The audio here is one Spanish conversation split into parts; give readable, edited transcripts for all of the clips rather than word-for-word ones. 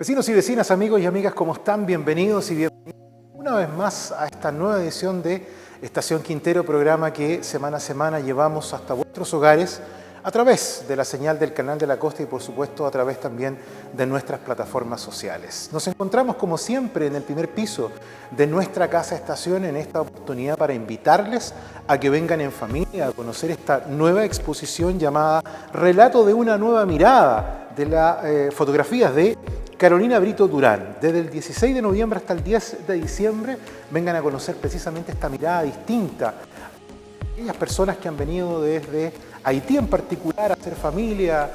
Vecinos y vecinas, amigos y amigas, ¿cómo están? Bienvenidos y bienvenidos una vez más a esta nueva edición de Estación Quintero, programa que semana a semana llevamos hasta vuestros hogares a través de la señal del Canal de la Costa y por supuesto a través también de nuestras plataformas sociales. Nos encontramos como siempre en el primer piso de nuestra casa estación en esta oportunidad para invitarles a que vengan en familia a conocer esta nueva exposición llamada Relato de una nueva mirada de las fotografías de Carolina Brito Durán. Desde el 16 de noviembre hasta el 10 de diciembre vengan a conocer precisamente esta mirada distinta. Aquellas personas que han venido desde Haití en particular a hacer familia,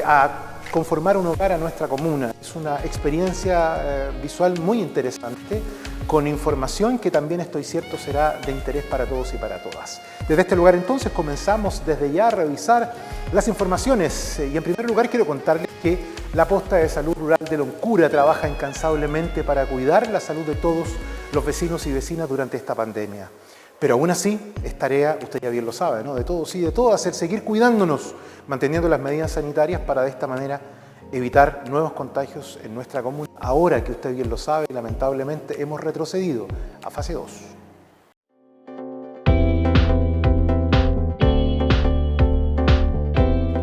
a conformar un hogar a nuestra comuna. Es una experiencia visual muy interesante, con información que también estoy cierto será de interés para todos y para todas. Desde este lugar entonces comenzamos desde ya a revisar las informaciones y en primer lugar quiero contarles que la Posta de Salud Rural de Loncura trabaja incansablemente para cuidar la salud de todos los vecinos y vecinas durante esta pandemia. Pero aún así es tarea, usted ya bien lo sabe, ¿no? De todos y de todas, seguir cuidándonos, manteniendo las medidas sanitarias para de esta manera evitar nuevos contagios en nuestra comuna. Ahora que usted bien lo sabe, lamentablemente hemos retrocedido a fase 2.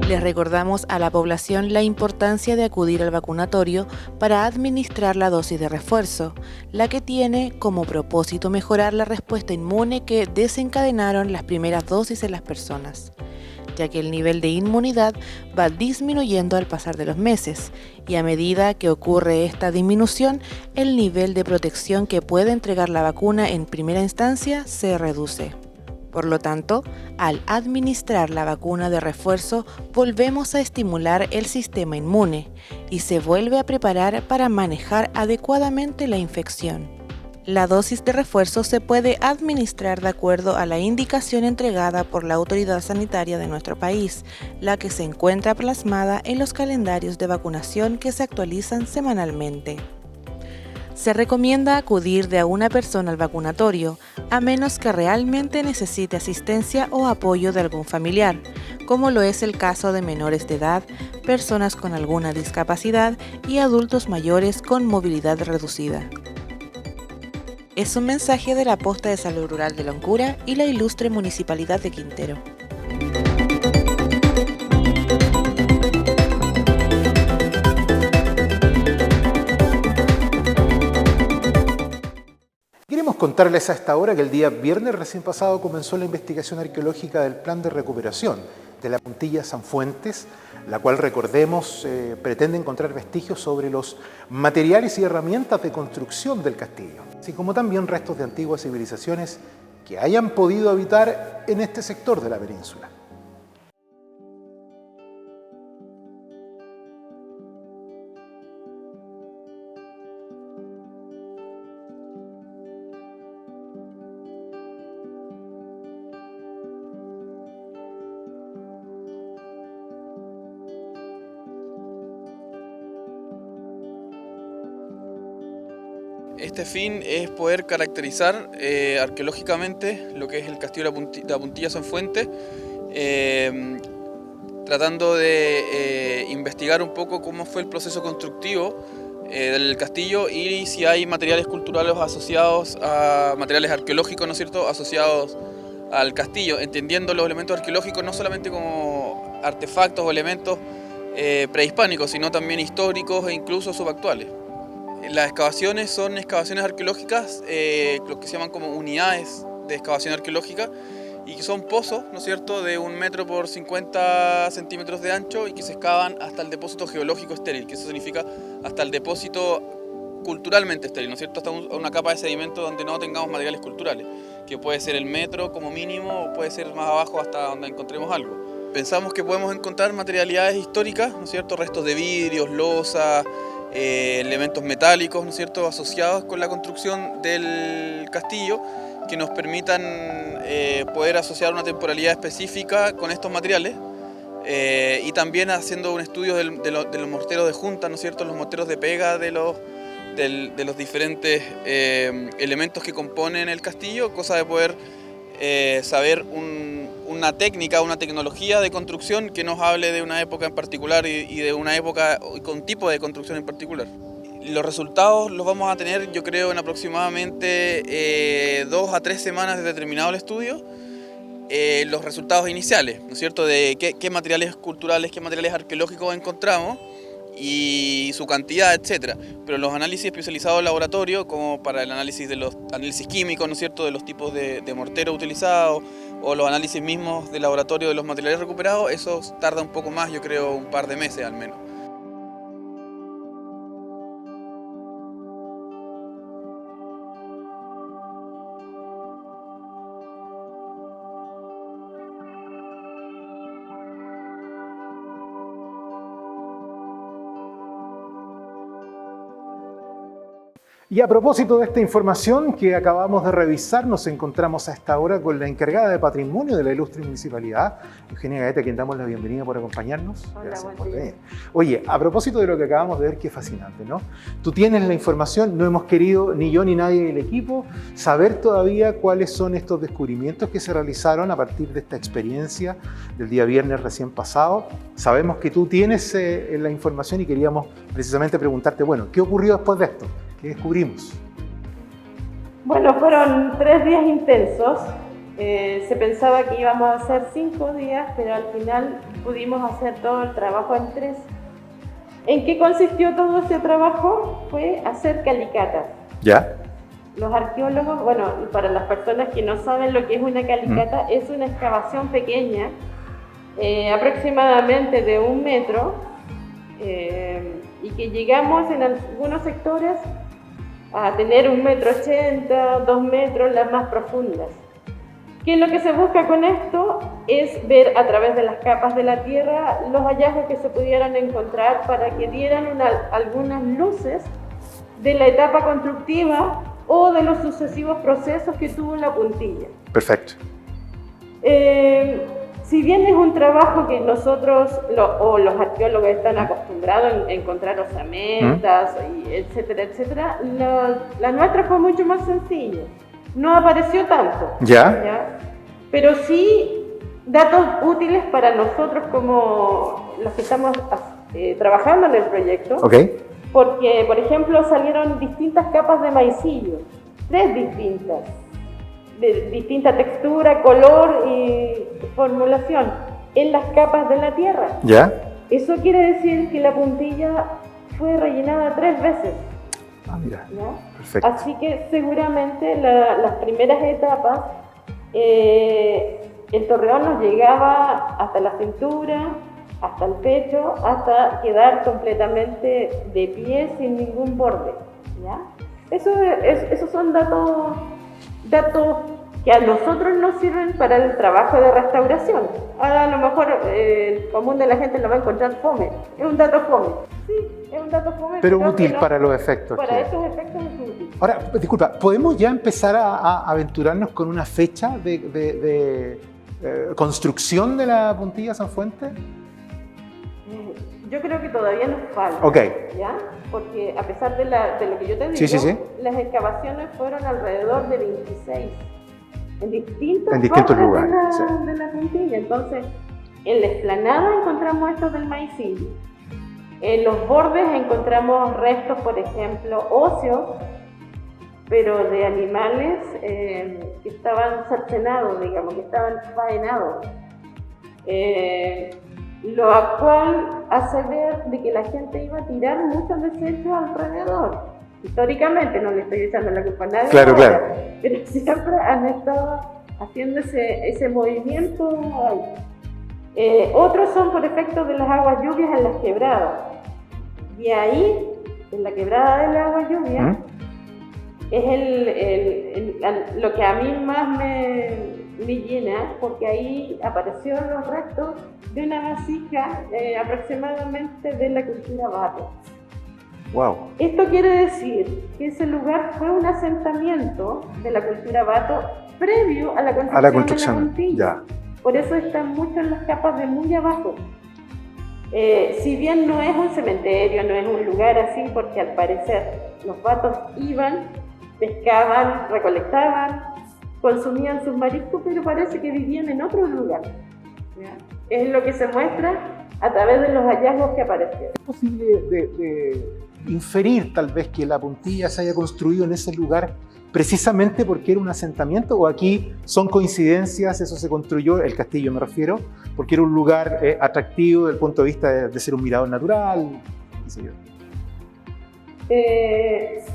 Les recordamos a la población la importancia de acudir al vacunatorio para administrar la dosis de refuerzo, la que tiene como propósito mejorar la respuesta inmune que desencadenaron las primeras dosis en las personas, ya que el nivel de inmunidad va disminuyendo al pasar de los meses y a medida que ocurre esta disminución, el nivel de protección que puede entregar la vacuna en primera instancia se reduce. Por lo tanto, al administrar la vacuna de refuerzo, volvemos a estimular el sistema inmune y se vuelve a preparar para manejar adecuadamente la infección. La dosis de refuerzo se puede administrar de acuerdo a la indicación entregada por la autoridad sanitaria de nuestro país, la que se encuentra plasmada en los calendarios de vacunación que se actualizan semanalmente. Se recomienda acudir de a una persona al vacunatorio, a menos que realmente necesite asistencia o apoyo de algún familiar, como lo es el caso de menores de edad, personas con alguna discapacidad y adultos mayores con movilidad reducida. Es un mensaje de la Posta de Salud Rural de Loncura y la ilustre Municipalidad de Quintero. Queremos contarles a esta hora que el día viernes recién pasado comenzó la investigación arqueológica del plan de recuperación de la Puntilla San Fuentes, la cual, recordemos, pretende encontrar vestigios sobre los materiales y herramientas de construcción del castillo, así como también restos de antiguas civilizaciones que hayan podido habitar en este sector de la península. Este fin es poder caracterizar arqueológicamente lo que es el castillo de la Puntilla San Fuentes, tratando de investigar un poco cómo fue el proceso constructivo del castillo y si hay materiales culturales asociados a materiales arqueológicos, ¿no es cierto?, asociados al castillo, entendiendo los elementos arqueológicos no solamente como artefactos o elementos prehispánicos, sino también históricos e incluso subactuales. Las excavaciones son excavaciones arqueológicas, lo que se llaman como unidades de excavación arqueológica, y que son pozos, ¿no es cierto?, de 1 metro por 50 centímetros de ancho y que se excavan hasta el depósito geológico estéril, que eso significa hasta el depósito culturalmente estéril, ¿no es cierto?, hasta una capa de sedimento donde no tengamos materiales culturales, que puede ser el metro como mínimo o puede ser más abajo hasta donde encontremos algo. Pensamos que podemos encontrar materialidades históricas, ¿no es cierto?, restos de vidrios, losas, elementos metálicos, ¿no es cierto?, asociados con la construcción del castillo, que nos permitan poder asociar una temporalidad específica con estos materiales y también haciendo un estudio de los morteros de junta, ¿no es cierto?, los morteros de pega de los diferentes elementos que componen el castillo, cosa de poder saber una técnica, una tecnología de construcción que nos hable de una época en particular y de una época con tipo de construcción en particular. los resultados los vamos a tener, yo creo, en aproximadamente 2 a 3 semanas de terminado el estudio. Los resultados iniciales, ¿no es cierto?, de qué materiales culturales, qué materiales arqueológicos encontramos y su cantidad, etcétera. Pero los análisis especializados en laboratorio, como para el análisis de los análisis químicos, ¿no es cierto?, de los tipos de mortero utilizados, o los análisis mismos de laboratorio de los materiales recuperados, eso tarda un poco más, yo creo, un par de meses al menos. Y a propósito de esta información que acabamos de revisar, nos encontramos a esta hora con la encargada de patrimonio de la ilustre municipalidad, Eugenia Gaeta, a quien damos la bienvenida por acompañarnos. Hola, gracias buen por día. venir. Oye, a propósito de lo que acabamos de ver, qué fascinante, ¿no? Tú tienes la información, no hemos querido, ni yo ni nadie del equipo, saber todavía cuáles son estos descubrimientos que se realizaron a partir de esta experiencia del día viernes recién pasado. Sabemos que tú tienes la información y queríamos precisamente preguntarte, bueno, ¿qué ocurrió después de esto? ¿Qué descubrimos? Bueno, fueron 3 días intensos. Se pensaba que íbamos a hacer 5 días, pero al final pudimos hacer todo el trabajo en 3. ¿En qué consistió todo ese trabajo? Fue hacer calicatas. ¿Ya? Los arqueólogos, bueno, para las personas que no saben lo que es una calicata, es una excavación pequeña, aproximadamente de 1 metro, y que llegamos en algunos sectores a tener 1,80 metros, 2 metros, las más profundas. ¿Qué es lo que se busca con esto? Es ver a través de las capas de la tierra los hallazgos que se pudieran encontrar para que dieran algunas luces de la etapa constructiva o de los sucesivos procesos que tuvo la puntilla. Perfecto. Si bien es un trabajo que nosotros o los arqueólogos están acostumbrados a encontrar osamentas, y etcétera, etcétera, la nuestra fue mucho más sencilla. No apareció tanto. ¿Ya? Pero sí datos útiles para nosotros como los que estamos trabajando en el proyecto. Ok. Porque, por ejemplo, salieron distintas capas de maicillo, 3 distintas, de distinta textura, color y formulación en las capas de la tierra. ¿Ya? Eso quiere decir que la puntilla fue rellenada 3 veces. Ah, mira. ¿Ya? Perfecto. Así que seguramente las primeras etapas, el torreón nos llegaba hasta la cintura, hasta el pecho, hasta quedar completamente de pie sin ningún borde. ¿Ya? Esos son datos que a nosotros nos sirven para el trabajo de restauración. Ahora a lo mejor el común de la gente lo va a encontrar fome. Es un dato fome. Sí, es un dato fome. Pero útil para los efectos. Para estos efectos es útil. Ahora, disculpa, ¿podemos ya empezar a aventurarnos con una fecha de construcción de la puntilla Sanfuente? Yo creo que todavía nos falta. Ok. ¿Ya? Porque a pesar de lo que yo te digo, Sí. las excavaciones fueron alrededor de 26 en distintos lugares de la puntilla. Entonces, en la explanada encontramos estos del maicillo. En los bordes encontramos restos, por ejemplo, óseos, pero de animales que estaban cercenados, digamos, que estaban faenados. Lo cual hace ver de que la gente iba a tirar muchos desechos alrededor. Históricamente, no le estoy echando la culpa a nadie, Claro. pero siempre han estado haciendo ese movimiento ahí. Otros son por efecto de las aguas lluvias en las quebradas. Y ahí, en la quebrada del agua lluvia, es lo que a mí más me llena, porque ahí aparecieron los restos de una vasija aproximadamente de la cultura Bato. Wow. Esto quiere decir que ese lugar fue un asentamiento de la cultura Bato previo a la construcción de la puntilla. Ya. Por eso están mucho en las capas de muy abajo. Si bien no es un cementerio, no es un lugar así, porque al parecer los batos iban, pescaban, recolectaban, consumían sus mariscos, pero parece que vivían en otro lugar. ¿Ya? Es lo que se muestra a través de los hallazgos que aparecieron. ¿Es posible inferir tal vez que la puntilla se haya construido en ese lugar precisamente porque era un asentamiento, o aquí son coincidencias, eso se construyó, el castillo me refiero, porque era un lugar atractivo desde el punto de vista de ser un mirador natural, qué sé yo.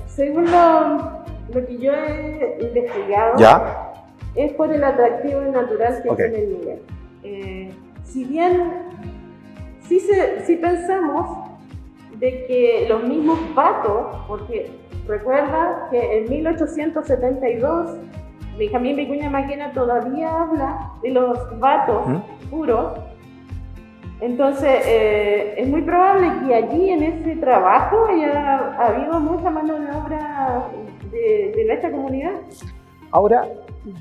Según lo que yo he investigado, ¿Ya? es por el atractivo natural que tiene el lugar. Si bien sí pensamos de que los mismos vatos, porque recuerda que en 1872 Benjamín Vicuña Maquena todavía habla de los vatos puros. Entonces es muy probable que allí en ese trabajo haya habido mucha mano de obra de nuestra comunidad. Ahora,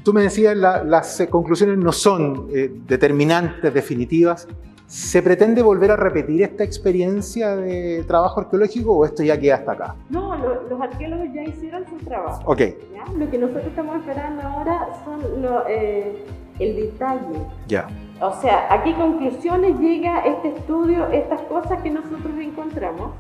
tú me decías, las conclusiones no son determinantes, definitivas. ¿Se pretende volver a repetir esta experiencia de trabajo arqueológico o esto ya queda hasta acá? No, los arqueólogos ya hicieron su trabajo. Ok. ¿Ya? Lo que nosotros estamos esperando ahora son el detalle. Ya. O sea, ¿a qué conclusiones llega este estudio, estas cosas que nosotros encontramos?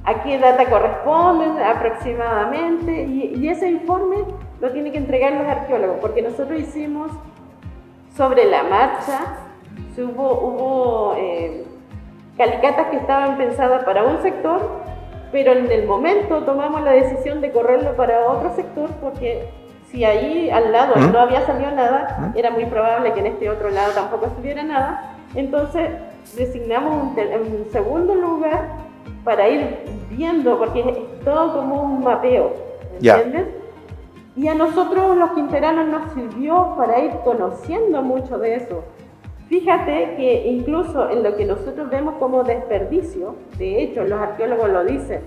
¿A qué data corresponden aproximadamente? Y ese informe lo tienen que entregar los arqueólogos, porque nosotros hicimos sobre la marcha. Hubo calicatas que estaban pensadas para un sector, pero en el momento tomamos la decisión de correrlo para otro sector, porque si ahí al lado no había salido nada, era muy probable que en este otro lado tampoco estuviera nada. Entonces designamos un segundo lugar para ir viendo, porque es todo como un mapeo, ¿entiendes? Y a nosotros los quinteranos nos sirvió para ir conociendo mucho de eso. Fíjate que incluso en lo que nosotros vemos como desperdicio, de hecho los arqueólogos lo dicen,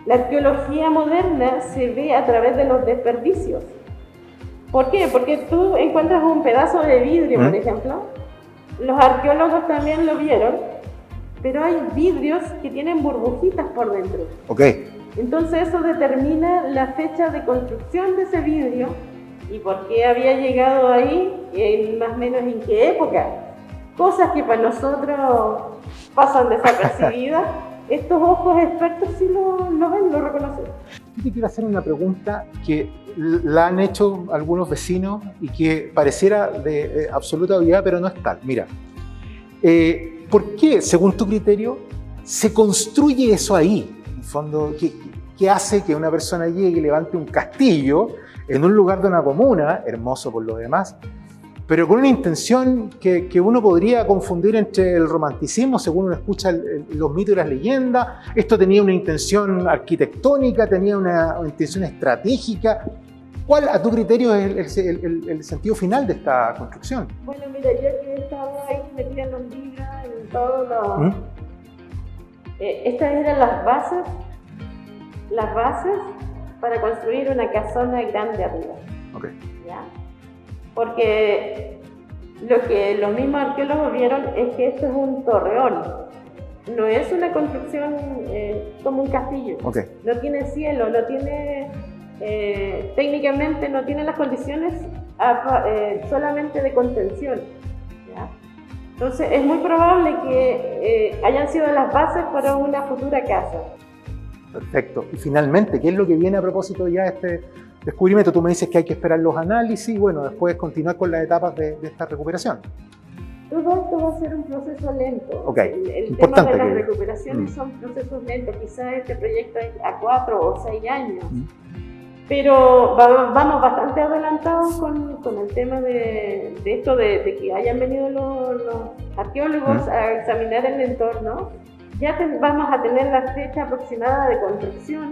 la arqueología moderna se ve a través de los desperdicios. ¿Por qué? Porque tú encuentras un pedazo de vidrio, por ejemplo, los arqueólogos también lo vieron, pero hay vidrios que tienen burbujitas por dentro. Entonces eso determina la fecha de construcción de ese vidrio y por qué había llegado ahí, más o menos en qué época. Cosas que para nosotros pasan desapercibidas, estos ojos expertos sí lo ven, lo reconocen. Yo te quiero hacer una pregunta que la han hecho algunos vecinos y que pareciera de absoluta obviedad, pero no es tal. Mira, ¿por qué, según tu criterio, se construye eso ahí? En el fondo, ¿qué hace que una persona llegue y levante un castillo en un lugar de una comuna, hermoso por lo demás, pero con una intención que uno podría confundir entre el romanticismo, según uno escucha los mitos y las leyendas? Esto tenía una intención arquitectónica, tenía una intención estratégica. ¿Cuál, a tu criterio, es el sentido final de esta construcción? Bueno, mira, yo que he estado ahí metida en los libros, en todo lo... estas eran las bases para construir una casona grande arriba. ¿Ya? Porque lo que los mismos arqueólogos vieron es que esto es un torreón, no es una construcción como un castillo. No tiene cielo, no tiene, técnicamente no tiene las condiciones solamente de contención. ¿Ya? Entonces es muy probable que hayan sido las bases para una futura casa. Perfecto. Y finalmente, ¿qué es lo que viene a propósito ya de este descubrimiento? Tú me dices que hay que esperar los análisis y bueno, después continuar con las etapas de esta recuperación. Todo esto va a ser un proceso lento. El tema de las recuperaciones son procesos lentos. Quizás este proyecto es a 4 o 6 años. Pero vamos bastante adelantados con el tema de esto de que hayan venido los arqueólogos a examinar el entorno. Ya vamos a tener la fecha aproximada de construcción.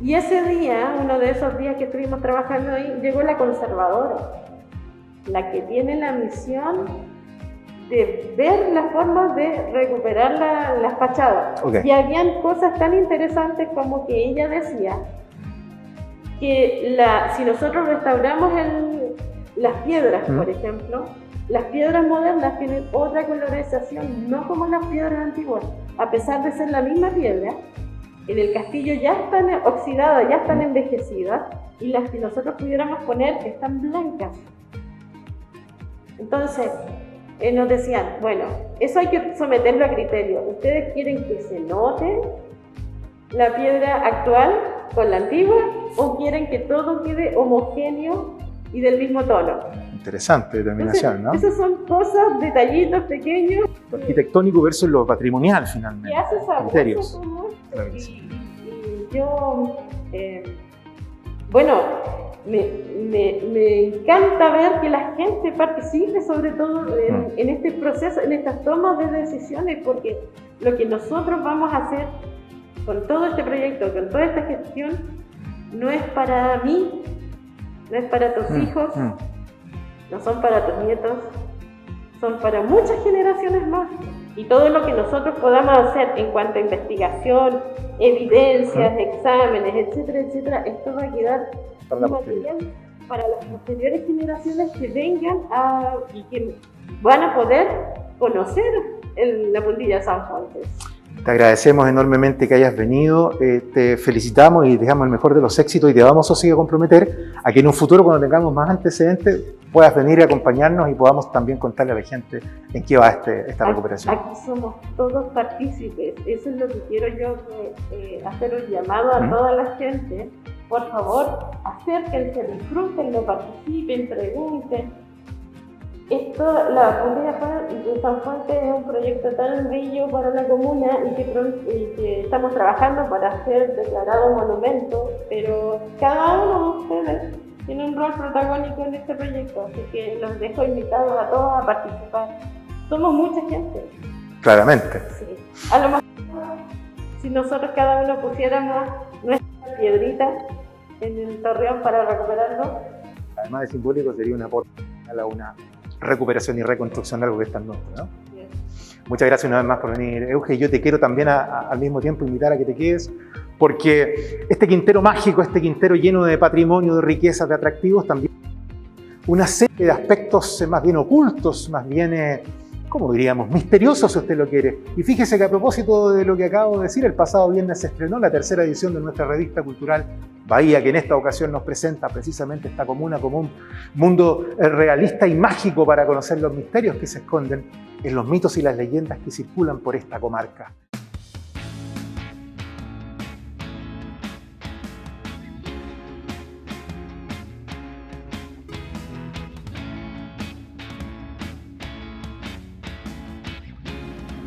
Y ese día, uno de esos días que estuvimos trabajando ahí, llegó la conservadora, la que tiene la misión de ver las formas de recuperar las fachadas. Y habían cosas tan interesantes como que ella decía que si nosotros restauramos las piedras, por ejemplo, las piedras modernas tienen otra colorización, no como las piedras antiguas. A pesar de ser la misma piedra, en el castillo ya están oxidadas, ya están envejecidas, y las que nosotros pudiéramos poner están blancas. Entonces, nos decían, bueno, eso hay que someterlo a criterio. ¿Ustedes quieren que se note la piedra actual con la antigua o quieren que todo quede homogéneo y del mismo tono? Interesante determinación, ¿no? Esas son cosas, detallitos pequeños. Lo arquitectónico versus lo patrimonial, finalmente. ¿Qué haces a criterios? Claro, y yo, bueno, me encanta ver que la gente participe, sobre todo en este proceso, en estas tomas de decisiones, porque lo que nosotros vamos a hacer con todo este proyecto, con toda esta gestión, no es para mí, no es para tus hijos, no son para tus nietos, son para muchas generaciones más. Y todo lo que nosotros podamos hacer en cuanto a investigación, evidencias, exámenes, etcétera, etcétera, esto va a quedar material para las posteriores generaciones que vengan y que van a poder conocer la puntilla de San Fuentes. Te agradecemos enormemente que hayas venido, te felicitamos y dejamos el mejor de los éxitos y te vamos a comprometer a que en un futuro, cuando tengamos más antecedentes, puedas venir y acompañarnos y podamos también contarle a la gente en qué va esta recuperación. Aquí somos todos partícipes, eso es lo que quiero yo, hacer un llamado a toda la gente. Por favor, acérquense, disfrútenlo, participen, pregunten. La puntilla de San Fuentes es un proyecto tan bello para la comuna y que estamos trabajando para ser declarado monumento, pero cada uno de ustedes tiene un rol protagónico en este proyecto, así que los dejo invitados a todos a participar. Somos mucha gente. Claramente. Sí. A lo mejor, si nosotros cada uno pusiéramos nuestra piedrita en el torreón para recuperarlo. Además de simbólico, sería un aporte a una recuperación y reconstrucción de algo que es tan nuevo, ¿no? Bien. Muchas gracias una vez más por venir, Euge. Yo te quiero también al mismo tiempo invitar a que te quedes, porque este quintero mágico, este quintero lleno de patrimonio, de riquezas, de atractivos, también una serie de aspectos más bien ocultos, más bien, ¿cómo diríamos?, misteriosos, si usted lo quiere. Y fíjese que a propósito de lo que acabo de decir, el pasado viernes se estrenó la tercera edición de nuestra revista cultural Bahía, que en esta ocasión nos presenta precisamente esta comuna como un mundo realista y mágico para conocer los misterios que se esconden en los mitos y las leyendas que circulan por esta comarca.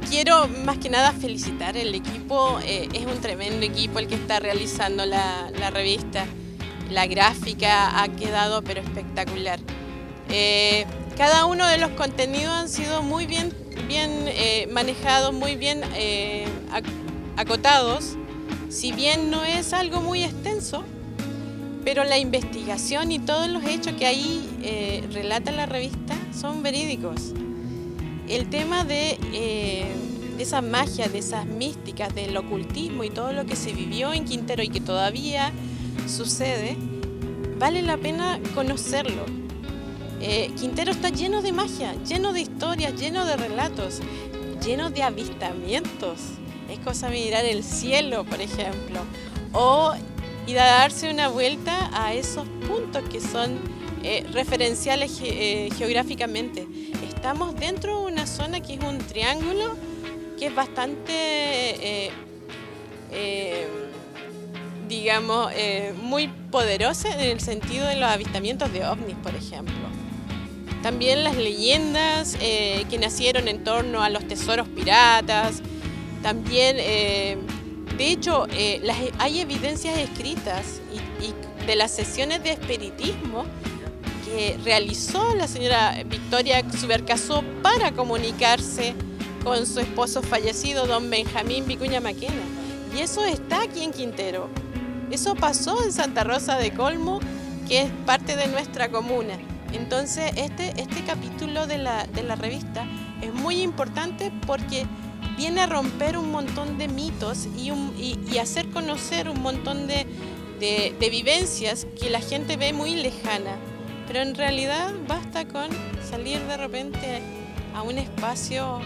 Quiero más que nada felicitar el equipo, es un tremendo equipo el que está realizando la revista. La gráfica ha quedado pero espectacular. Cada uno de los contenidos han sido muy bien manejados, muy bien acotados. Si bien no es algo muy extenso, pero la investigación y todos los hechos que ahí relata la revista son verídicos. El tema de esa magia, de esas místicas, del ocultismo y todo lo que se vivió en Quintero y que todavía sucede, vale la pena conocerlo. Quintero está lleno de magia, lleno de historias, lleno de relatos, lleno de avistamientos. Es cosa de mirar el cielo, por ejemplo, o ir a darse una vuelta a esos puntos que son referenciales geográficamente. Estamos dentro de una zona que es un triángulo que es bastante, muy poderosa en el sentido de los avistamientos de ovnis, por ejemplo. También las leyendas que nacieron en torno a los tesoros piratas. También, de hecho, hay evidencias escritas y de las sesiones de espiritismo que realizó la señora Victoria Subercasó para comunicarse con su esposo fallecido, don Benjamín Vicuña Maquena. Y eso está aquí en Quintero. Eso pasó en Santa Rosa de Colmo, que es parte de nuestra comuna. Entonces, este capítulo de la revista es muy importante porque viene a romper un montón de mitos y hacer conocer un montón de vivencias que la gente ve muy lejana. Pero en realidad basta con salir de repente a un espacio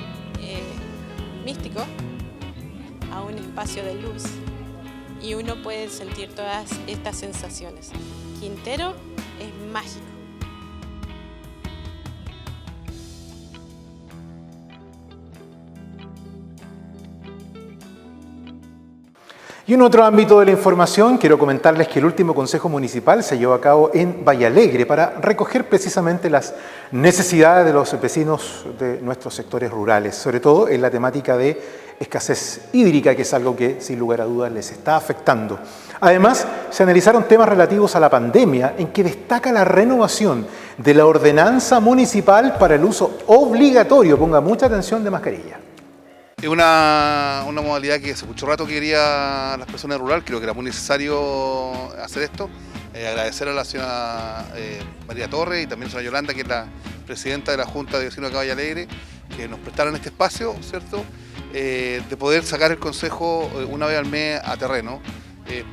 místico, a un espacio de luz, y uno puede sentir todas estas sensaciones. Quintero es mágico. Y en otro ámbito de la información, quiero comentarles que el último Consejo Municipal se llevó a cabo en Vallalegre para recoger precisamente las necesidades de los vecinos de nuestros sectores rurales, sobre todo en la temática de escasez hídrica, que es algo que sin lugar a dudas les está afectando. Además, se analizaron temas relativos a la pandemia, en que destaca la renovación de la ordenanza municipal para el uso obligatorio, ponga mucha atención, de mascarilla. Es una modalidad que hace mucho rato quería las personas rurales, creo que era muy necesario hacer esto. Agradecer a la señora María Torres y también a la señora Yolanda, que es la presidenta de la Junta de Vecinos de Vallalegre, que nos prestaron este espacio, ¿cierto? De poder sacar el consejo una vez al mes a terreno,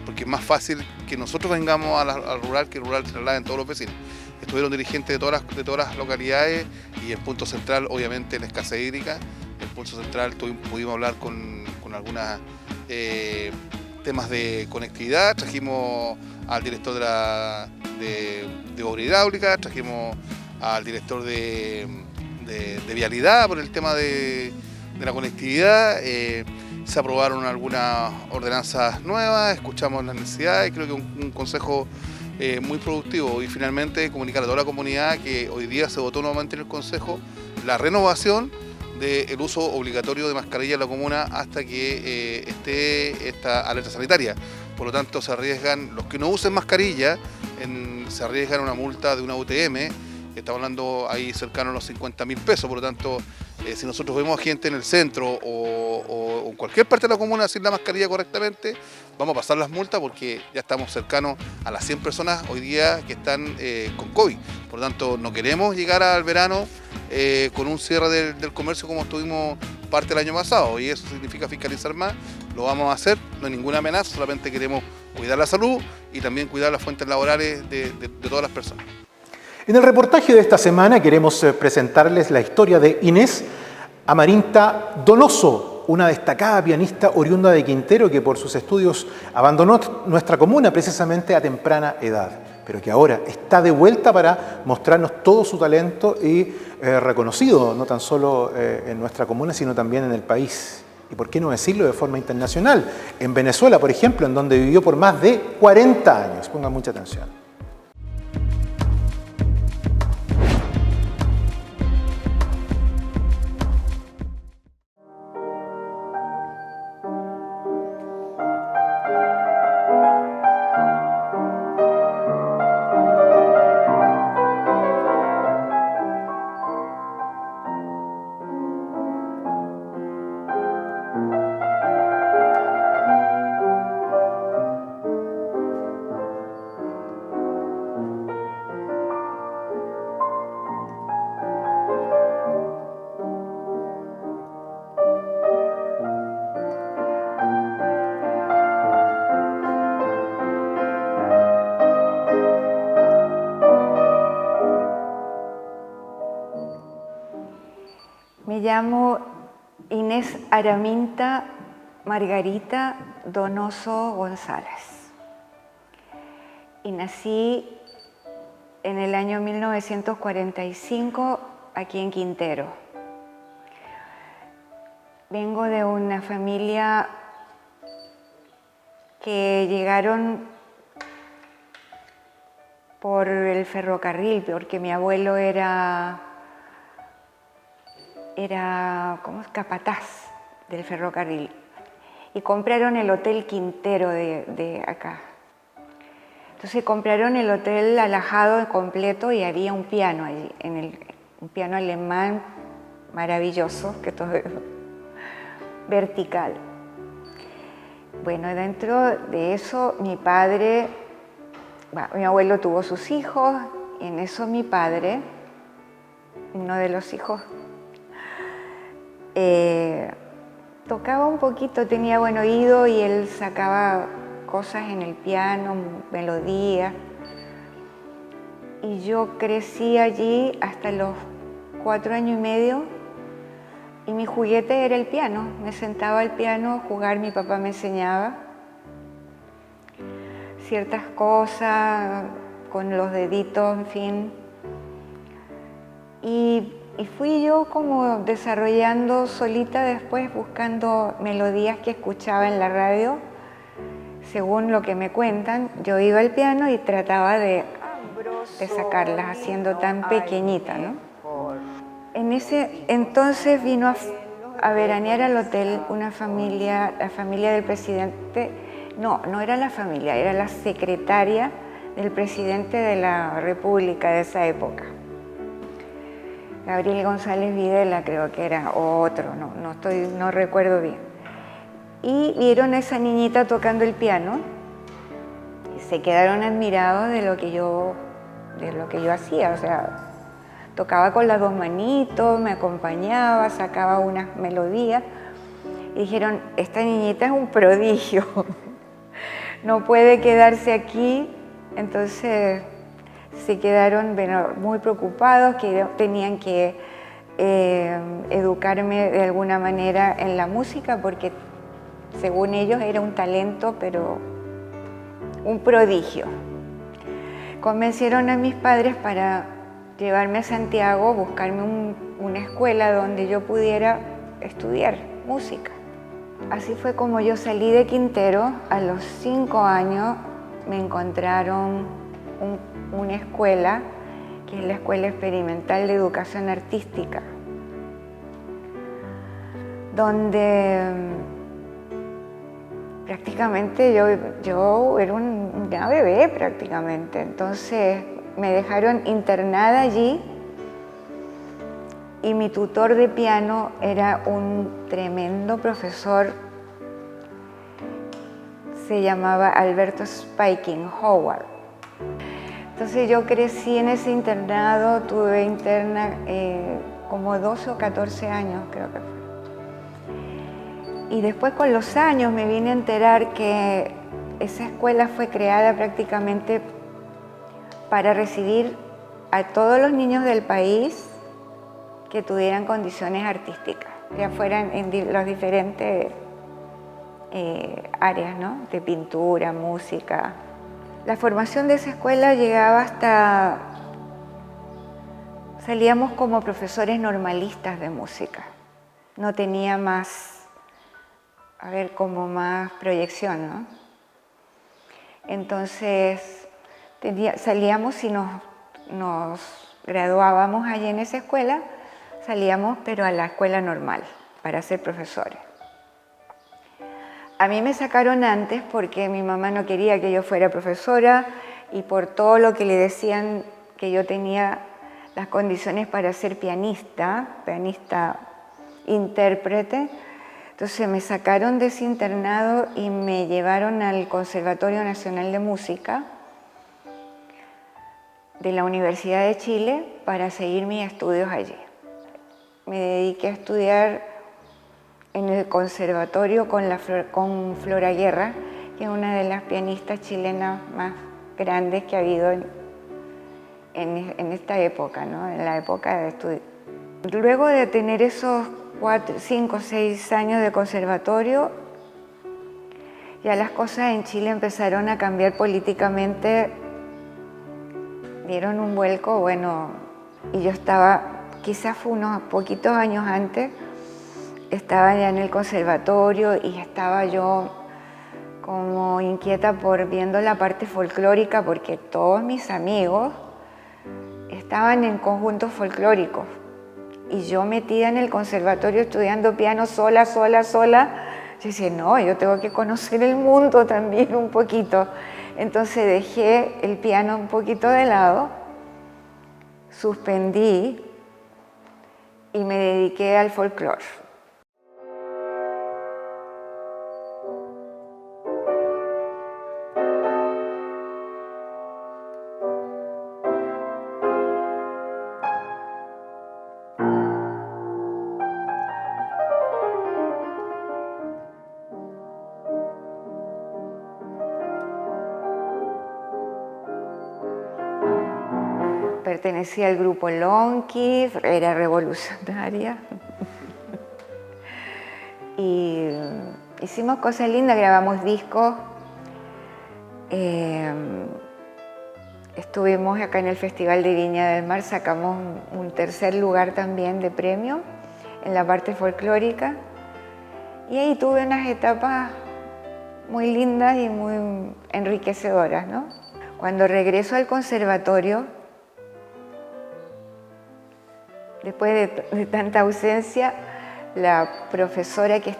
porque es más fácil que nosotros vengamos al rural que el rural trasladen todos los vecinos. Estuvieron dirigentes de todas las localidades y el punto central, obviamente, la escasez hídrica. El punto central pudimos hablar con algunos temas de conectividad, trajimos al director de obra hidráulica, trajimos al director de vialidad por el tema de la conectividad. Se aprobaron algunas ordenanzas nuevas, escuchamos las necesidades, creo que un consejo muy productivo, y finalmente comunicar a toda la comunidad que hoy día se votó nuevamente en el consejo la renovación del uso obligatorio de mascarilla en la comuna hasta que esté esta alerta sanitaria. Por lo tanto, se arriesgan, los que no usen mascarilla, se arriesgan a una multa de una UTM, que estamos hablando ahí cercano a los 50.000 pesos. Por lo tanto, si nosotros vemos a gente en el centro o en cualquier parte de la comuna sin la mascarilla correctamente, vamos a pasar las multas, porque ya estamos cercanos a las 100 personas hoy día que están con COVID. Por lo tanto, no queremos llegar al verano con un cierre del comercio como estuvimos parte del año pasado, y eso significa fiscalizar más. Lo vamos a hacer, no hay ninguna amenaza, solamente queremos cuidar la salud y también cuidar las fuentes laborales de todas las personas. En el reportaje de esta semana queremos presentarles la historia de Inés Amarinta Donoso, una destacada pianista oriunda de Quintero que por sus estudios abandonó nuestra comuna precisamente a temprana edad, pero que ahora está de vuelta para mostrarnos todo su talento y reconocido no tan solo en nuestra comuna, sino también en el país. Y por qué no decirlo de forma internacional, en Venezuela, por ejemplo, en donde vivió por más de 40 años. Pongan mucha atención. Me llamo Inés Araminta Margarita Donoso González y nací en el año 1945 aquí en Quintero. Vengo de una familia que llegaron por el ferrocarril, porque mi abuelo era como capataz del ferrocarril, y compraron el Hotel Quintero de acá. Entonces compraron el hotel alajado completo y había un piano allí, un piano alemán maravilloso, que todo vertical. Bueno, dentro de eso mi abuelo tuvo sus hijos, y en eso mi padre, uno de los hijos, tocaba un poquito, tenía buen oído y él sacaba cosas en el piano, melodías. Y yo crecí allí hasta los 4 años y medio y mi juguete era el piano. Me sentaba al piano a jugar, mi papá me enseñaba ciertas cosas con los deditos, en fin. Y fui yo como desarrollando solita después, buscando melodías que escuchaba en la radio, según lo que me cuentan, yo iba al piano y trataba de sacarlas, haciendo tan pequeñita, ¿no? En ese entonces vino a veranear al hotel una familia, la familia del presidente, no era la familia, era la secretaria del presidente de la República de esa época. Gabriel González Videla creo que era, o otro, no recuerdo bien. Y vieron a esa niñita tocando el piano y se quedaron admirados de lo que yo hacía, o sea, tocaba con las dos manitos, me acompañaba, sacaba unas melodías y dijeron, esta niñita es un prodigio, no puede quedarse aquí. Entonces se quedaron muy preocupados, que tenían que educarme de alguna manera en la música, porque según ellos era un talento, pero un prodigio. Convencieron a mis padres para llevarme a Santiago, buscarme una escuela donde yo pudiera estudiar música. Así fue como yo salí de Quintero. A los 5 años me encontraron una escuela, que es la Escuela Experimental de Educación Artística, donde prácticamente yo era una bebé prácticamente. Entonces me dejaron internada allí y mi tutor de piano era un tremendo profesor, se llamaba Alberto Spiking Howard. Entonces yo crecí en ese internado, tuve interna como 12 o 14 años creo que fue. Y después con los años me vine a enterar que esa escuela fue creada prácticamente para recibir a todos los niños del país que tuvieran condiciones artísticas, ya fueran en las diferentes áreas, ¿no? De pintura, música. La formación de esa escuela llegaba hasta... Salíamos como profesores normalistas de música. No tenía más, como más proyección, ¿no? Entonces, salíamos y nos graduábamos allí en esa escuela, salíamos pero a la escuela normal para ser profesores. A mí me sacaron antes porque mi mamá no quería que yo fuera profesora y por todo lo que le decían que yo tenía las condiciones para ser pianista intérprete. Entonces me sacaron de ese internado y me llevaron al Conservatorio Nacional de Música de la Universidad de Chile para seguir mis estudios allí. Me dediqué a estudiar en el conservatorio con Flora Guerra, que es una de las pianistas chilenas más grandes que ha habido en esta época, ¿no? En la época de estudio. Luego de tener esos 4, 5, 6 años de conservatorio, ya las cosas en Chile empezaron a cambiar políticamente, dieron un vuelco, bueno, y yo estaba, quizás fue unos poquitos años antes, estaba ya en el conservatorio y estaba yo como inquieta por viendo la parte folclórica, porque todos mis amigos estaban en conjuntos folclóricos y yo metida en el conservatorio estudiando piano sola. Yo decía, no, yo tengo que conocer el mundo también un poquito. Entonces dejé el piano un poquito de lado, suspendí y me dediqué al folclore. Pertenecía al grupo Lonqui, era revolucionaria. Y hicimos cosas lindas, grabamos discos. Estuvimos acá en el Festival de Viña del Mar, sacamos un tercer lugar también de premio en la parte folclórica. Y ahí tuve unas etapas muy lindas y muy enriquecedoras, ¿no? Cuando regreso al conservatorio, después de tanta ausencia, la profesora que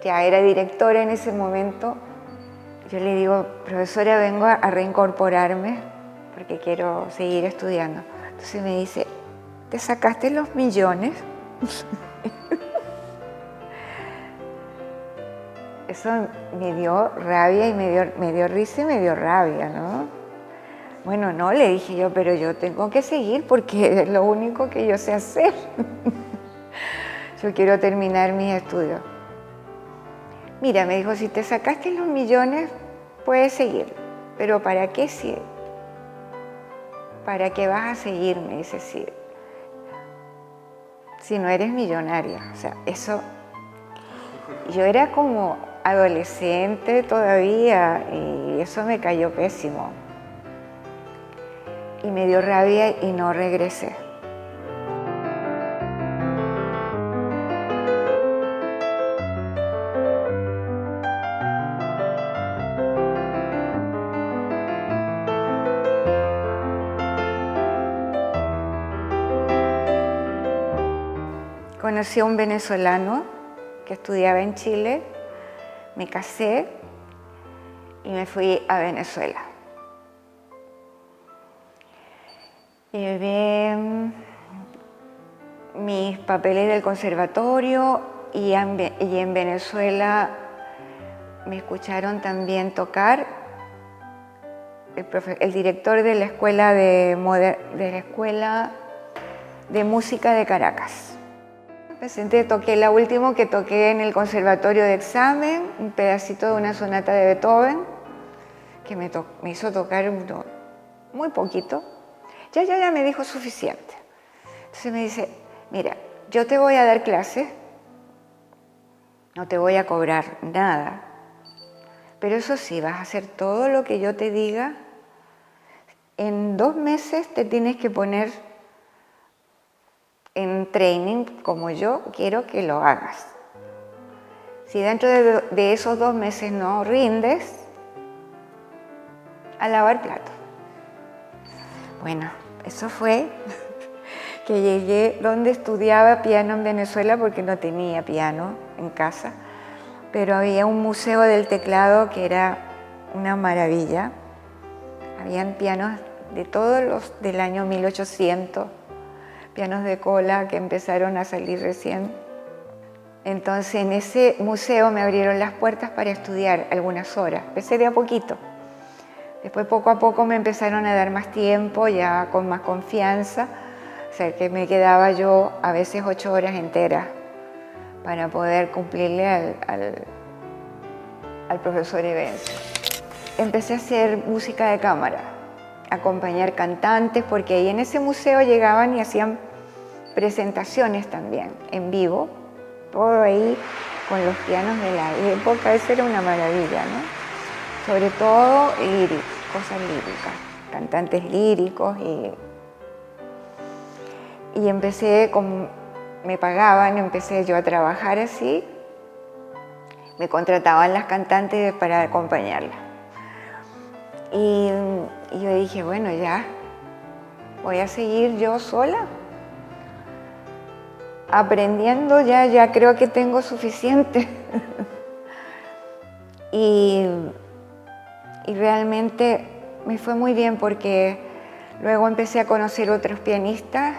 ya era directora en ese momento, yo le digo, profesora, vengo a reincorporarme porque quiero seguir estudiando. Entonces me dice, ¿te sacaste los millones? Eso me dio rabia y me dio risa y me dio rabia, ¿no? Bueno, no, le dije yo, pero yo tengo que seguir porque es lo único que yo sé hacer. Yo quiero terminar mis estudios. Mira, me dijo, si te sacaste los millones, puedes seguir. Pero ¿para qué si? ¿Para qué vas a seguir? Me dice, si no eres millonaria. O sea, eso... Yo era como adolescente todavía y eso me cayó pésimo. Y me dio rabia y no regresé. Conocí a un venezolano que estudiaba en Chile, me casé y me fui a Venezuela. Llevé mis papeles del conservatorio y en Venezuela me escucharon también tocar. El director de la Escuela de Música de Caracas. Me presenté, toqué la última que toqué en el conservatorio de examen, un pedacito de una sonata de Beethoven, que me hizo tocar muy poquito. Ya me dijo suficiente. Entonces me dice, mira, yo te voy a dar clases, no te voy a cobrar nada, pero eso sí, vas a hacer todo lo que yo te diga. En 2 meses te tienes que poner en training como yo quiero que lo hagas. Si dentro de esos 2 meses no rindes, a lavar platos. Bueno, eso fue que llegué donde estudiaba piano en Venezuela porque no tenía piano en casa, pero había un museo del teclado que era una maravilla. Habían pianos de todos los del año 1800, pianos de cola que empezaron a salir recién. Entonces en ese museo me abrieron las puertas para estudiar algunas horas. Empecé de a poquito. Después poco a poco me empezaron a dar más tiempo, ya con más confianza. O sea que me quedaba yo a veces 8 horas enteras para poder cumplirle al profesor Evencio. Empecé a hacer música de cámara, acompañar cantantes, porque ahí en ese museo llegaban y hacían presentaciones también, en vivo, todo ahí con los pianos de la época. Eso era una maravilla, ¿no? Sobre todo cosas líricas, cantantes líricos y empecé, me pagaban, empecé yo a trabajar así, me contrataban las cantantes para acompañarlas. Y yo dije, bueno, ya, voy a seguir yo sola, aprendiendo, ya creo que tengo suficiente. Y realmente me fue muy bien porque luego empecé a conocer otros pianistas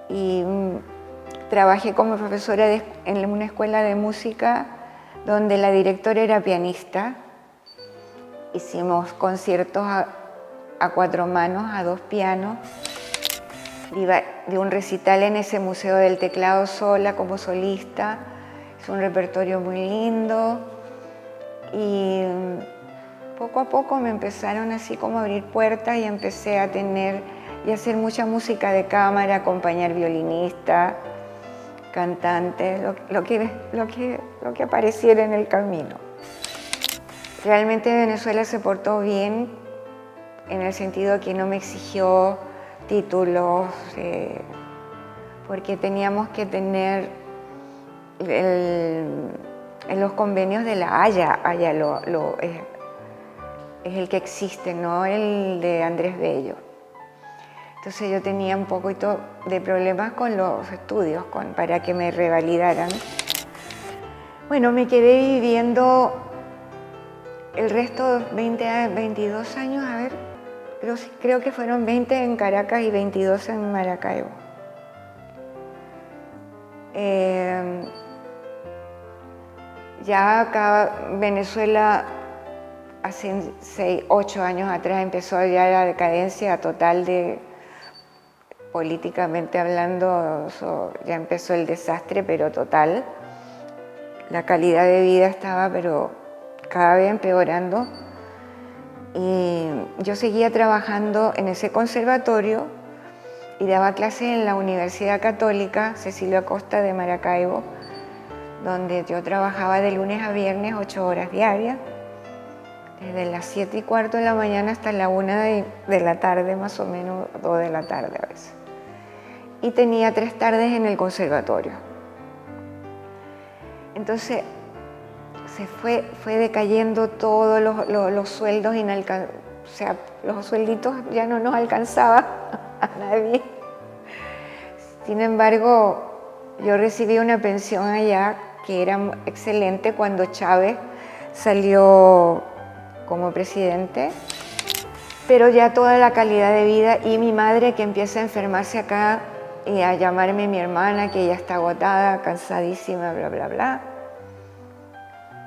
y trabajé como profesora en una escuela de música donde la directora era pianista. Hicimos conciertos a 4 manos, a 2 pianos. Iba de un recital en ese museo del teclado sola como solista. Es un repertorio muy lindo y poco a poco me empezaron así como a abrir puertas y empecé a tener y hacer mucha música de cámara, acompañar violinistas, cantantes, lo que apareciera en el camino. Realmente Venezuela se portó bien en el sentido que no me exigió títulos, porque teníamos que tener en los convenios de la Haya. Haya es el que existe, no el de Andrés Bello. Entonces yo tenía un poquito de problemas con los estudios, para que me revalidaran. Bueno, me quedé viviendo el resto, 22 años, a ver, creo que fueron 20 en Caracas y 22 en Maracaibo. Ya acá Venezuela, hace 8 años atrás, empezó ya la decadencia total políticamente hablando, ya empezó el desastre, pero total. La calidad de vida estaba, pero cada vez empeorando. Y yo seguía trabajando en ese conservatorio y daba clases en la Universidad Católica Cecilio Acosta de Maracaibo, donde yo trabajaba de lunes a viernes 8 horas diarias, desde las 7:15 de la mañana hasta la 1 de la tarde, más o menos 2 de la tarde a veces. Y tenía 3 tardes en el conservatorio. Entonces se fue decayendo todos los sueldos, o sea, los suelditos ya no nos alcanzaba a nadie. Sin embargo, yo recibí una pensión allá que era excelente cuando Chávez salió como presidente, pero ya toda la calidad de vida, y mi madre que empieza a enfermarse acá y a llamarme mi hermana, que ella está agotada, cansadísima, bla, bla, bla.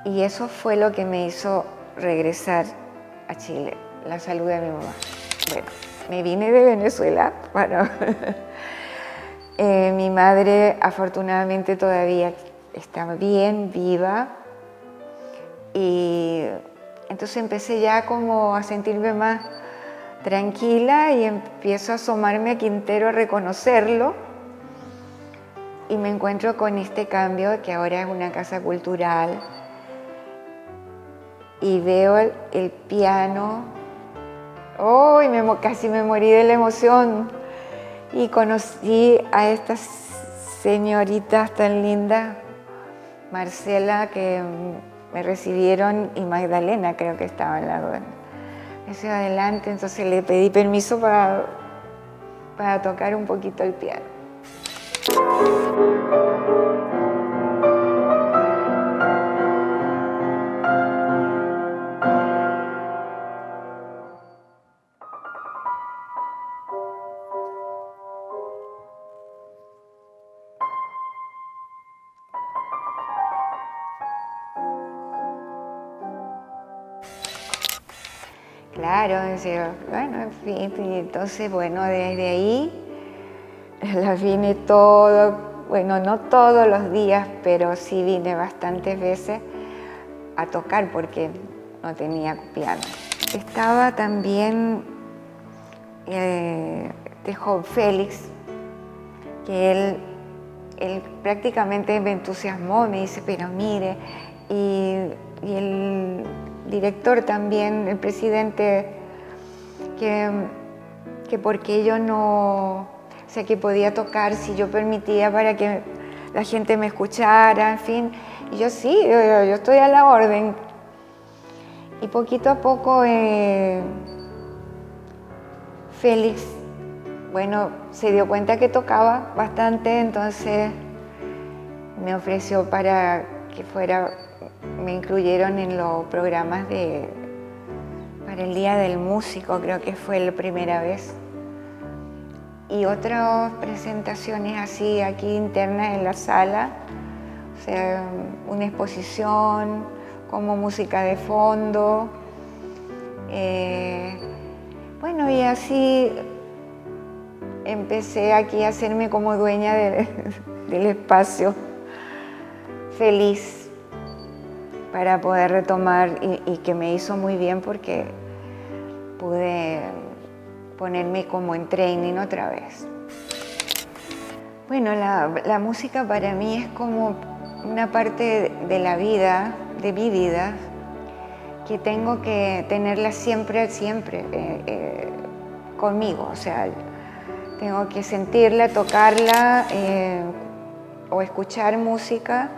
Y eso fue lo que me hizo regresar a Chile, la salud de mi mamá. Bueno, me vine de Venezuela para... mi madre afortunadamente todavía está bien, viva, y entonces empecé ya como a sentirme más tranquila y empiezo a asomarme a Quintero, a reconocerlo, y me encuentro con este cambio que ahora es una casa cultural, y veo el piano. ¡Oh! Casi me morí de la emoción. Y conocí a estas señoritas tan lindas, Marcela, que me recibieron, y Magdalena, creo que estaba al lado. Eso adelante, entonces le pedí permiso para tocar un poquito el piano. Claro, bueno, en fin, y entonces, bueno, desde ahí la vine bueno, no todos los días, pero sí vine bastantes veces a tocar porque no tenía piano. Estaba también Job Félix, que él prácticamente me entusiasmó, me dice, pero mire, y el director también, el presidente, que porque yo no, o sea, que podía tocar si yo permitía para que la gente me escuchara, en fin. Y yo sí, yo estoy a la orden. Y poquito a poco Félix, bueno, se dio cuenta que tocaba bastante, entonces me ofreció para que me incluyeron en los programas para el Día del Músico, creo que fue la primera vez. Y otras presentaciones así aquí internas en la sala, o sea, una exposición como música de fondo. Bueno, y así empecé aquí a hacerme como dueña del espacio, feliz, para poder retomar, y que me hizo muy bien porque pude ponerme como en training otra vez. Bueno, la música para mí es como una parte de la vida, de mi vida, que tengo que tenerla siempre conmigo. O sea, tengo que sentirla, tocarla o escuchar música,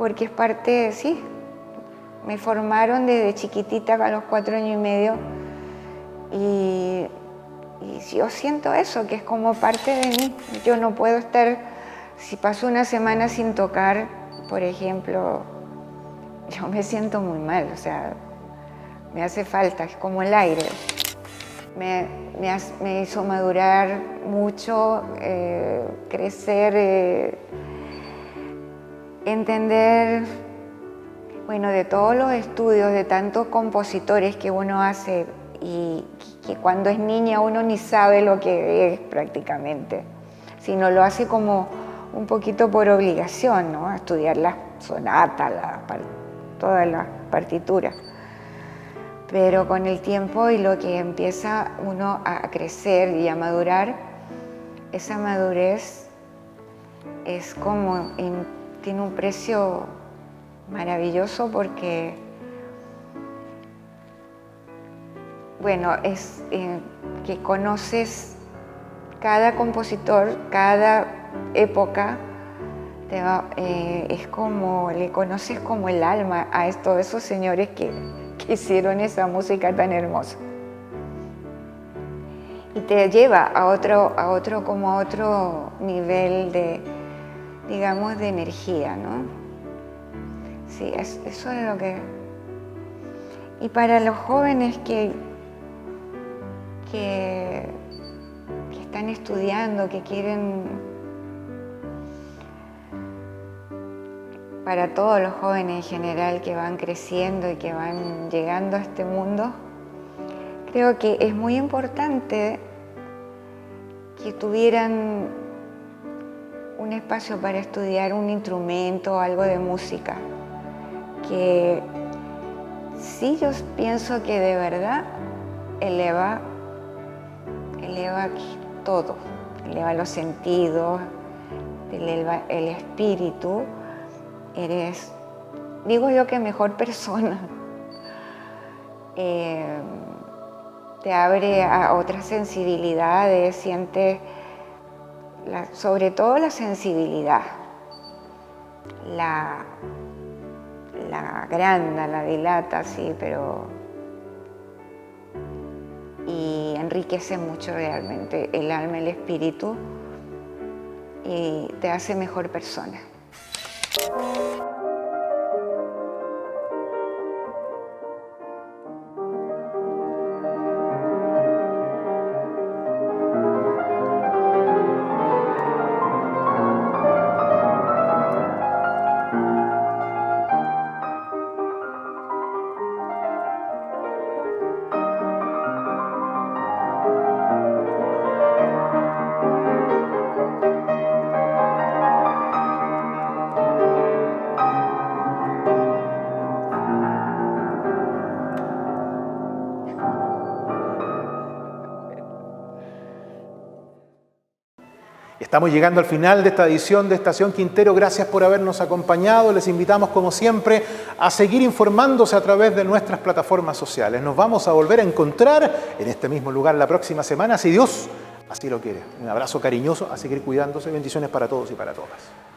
porque es parte, sí, me formaron desde chiquitita a los 4 años y medio y yo siento eso, que es como parte de mí. Yo no puedo estar, si paso una semana sin tocar, por ejemplo, yo me siento muy mal, o sea, me hace falta, es como el aire. Me hizo madurar mucho, crecer, entender, bueno, de todos los estudios, de tantos compositores que uno hace y que cuando es niña uno ni sabe lo que es prácticamente, sino lo hace como un poquito por obligación, ¿no? Estudiar las sonatas, todas las partituras. Pero con el tiempo y lo que empieza uno a crecer y a madurar, esa madurez es como, tiene un precio maravilloso porque, bueno, es que conoces cada compositor, cada época, es como, le conoces como el alma a todos esos señores que hicieron esa música tan hermosa. Y te lleva a otro nivel de, digamos, de energía, ¿no? Sí, eso es lo que... Y para los jóvenes que están estudiando, que quieren... Para todos los jóvenes en general que van creciendo y que van llegando a este mundo, creo que es muy importante que tuvieran un espacio para estudiar un instrumento o algo de música, que sí, yo pienso que de verdad eleva todo, eleva los sentidos, eleva el espíritu. Eres, digo yo, que mejor persona. Te abre a otras sensibilidades, sientes sobre todo la sensibilidad, la agranda, la dilata, sí, pero y enriquece mucho realmente el alma, el espíritu y te hace mejor persona. Estamos llegando al final de esta edición de Estación Quintero. Gracias por habernos acompañado. Les invitamos, como siempre, a seguir informándose a través de nuestras plataformas sociales. Nos vamos a volver a encontrar en este mismo lugar la próxima semana, si Dios así lo quiere. Un abrazo cariñoso, a seguir cuidándose. Bendiciones para todos y para todas.